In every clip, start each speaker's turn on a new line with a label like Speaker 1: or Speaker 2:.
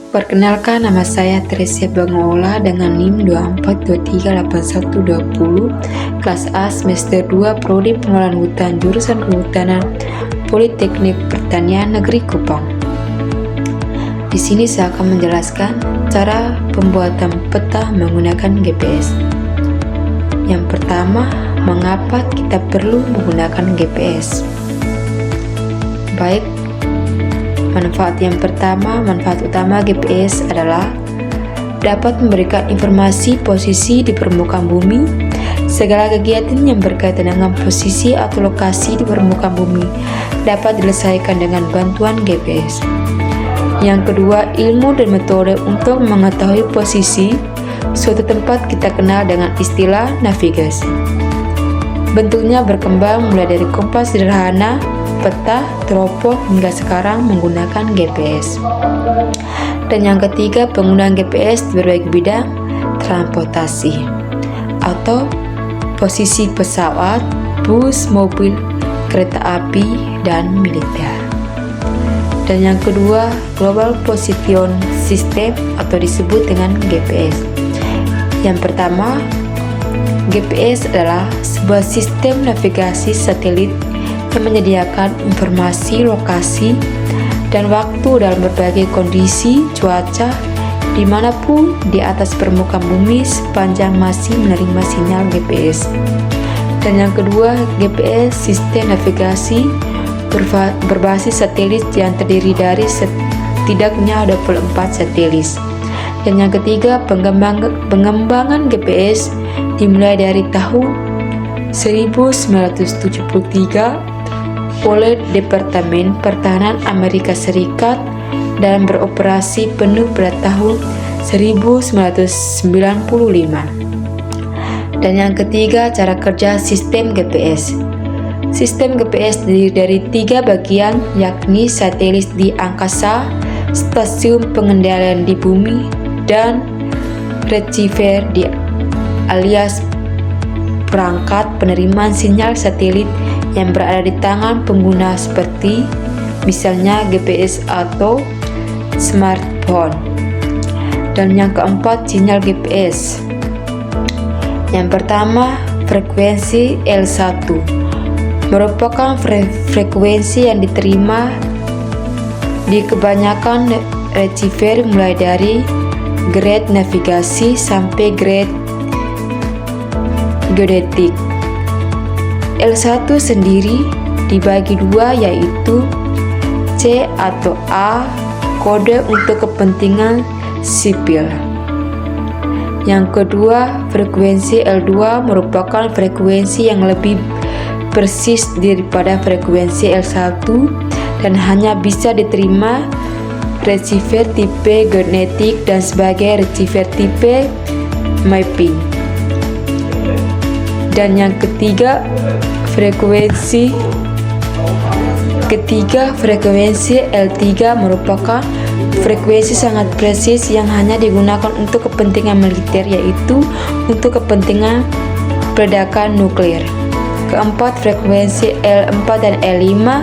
Speaker 1: Perkenalkan, nama saya Teresia Bangola dengan NIM 24238120, kelas A semester 2, Prodi Pengelolaan Hutan, jurusan Kehutanan, Politeknik Pertanian Negeri Kupang. Di sini saya akan menjelaskan cara pembuatan peta menggunakan GPS. Yang pertama, mengapa kita perlu menggunakan GPS? Baik, manfaat utama GPS adalah dapat memberikan informasi posisi di permukaan bumi. Segala kegiatan yang berkaitan dengan posisi atau lokasi di permukaan bumi dapat diselesaikan dengan bantuan GPS. Yang kedua, ilmu dan metode untuk mengetahui posisi suatu tempat kita kenal dengan istilah navigasi. Bentuknya berkembang mulai dari kompas sederhana, peta, teropong, hingga sekarang menggunakan GPS. Dan yang ketiga, penggunaan GPS di berbagai bidang transportasi atau posisi pesawat, bus, mobil, kereta api, dan militer. Dan yang kedua, Global Position System atau disebut dengan GPS. Yang pertama, GPS adalah sebuah sistem navigasi satelit yang menyediakan informasi lokasi dan waktu dalam berbagai kondisi cuaca dimanapun di atas permukaan bumi sepanjang masih menerima sinyal GPS. Dan yang kedua, GPS sistem navigasi berbasis satelit yang terdiri dari setidaknya 24 satelit. Dan yang ketiga, pengembangan GPS dimulai dari tahun 1973 oleh Departemen Pertahanan Amerika Serikat dan beroperasi penuh pada tahun 1995. Dan yang ketiga, cara kerja sistem GPS. Sistem GPS terdiri dari 3 bagian, yakni satelit di angkasa, stasiun pengendalian di bumi, dan receiver alias perangkat penerimaan sinyal satelit yang berada di tangan pengguna seperti misalnya GPS atau smartphone. Dan yang keempat, sinyal GPS. Yang pertama, frekuensi L1 merupakan frekuensi yang diterima di kebanyakan receiver mulai dari grade navigasi sampai grade geodetik. L1 sendiri dibagi 2, yaitu C atau A, kode untuk kepentingan sipil. Yang kedua, frekuensi L2 merupakan frekuensi yang lebih persis daripada frekuensi L1 dan hanya bisa diterima receiver tipe geodetik dan sebagai receiver tipe mapping. Dan yang ketiga, frekuensi L3 merupakan frekuensi sangat presis yang hanya digunakan untuk kepentingan militer, yaitu untuk kepentingan peledakan nuklir. Keempat, frekuensi L4 dan L5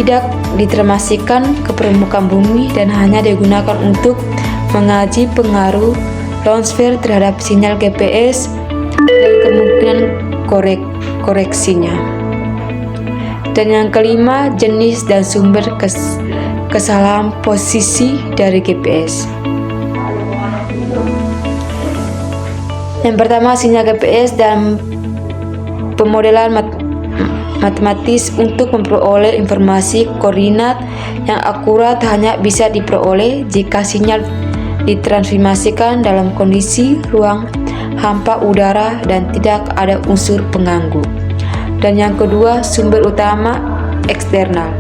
Speaker 1: tidak ditermasikan ke permukaan bumi dan hanya digunakan untuk mengaji pengaruh ionosfer terhadap sinyal GPS dan kemungkinan koreksinya. Dan yang kelima, jenis dan sumber kesalahan posisi dari GPS. Yang pertama, sinyal GPS dan pemodelan matematis untuk memperoleh informasi koordinat yang akurat hanya bisa diperoleh jika sinyal ditransformasikan dalam kondisi ruang hampa udara dan tidak ada unsur pengganggu. Dan yang kedua, sumber utama eksternal.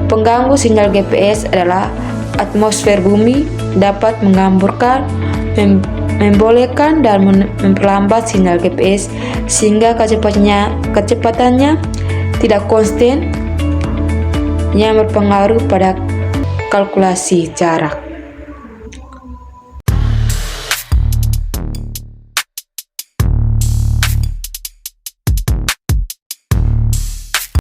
Speaker 1: Pengganggu sinyal GPS adalah atmosfer bumi, dapat menghamburkan, membolehkan dan memperlambat sinyal GPS sehingga kecepatannya tidak konstan yang berpengaruh pada kalkulasi jarak.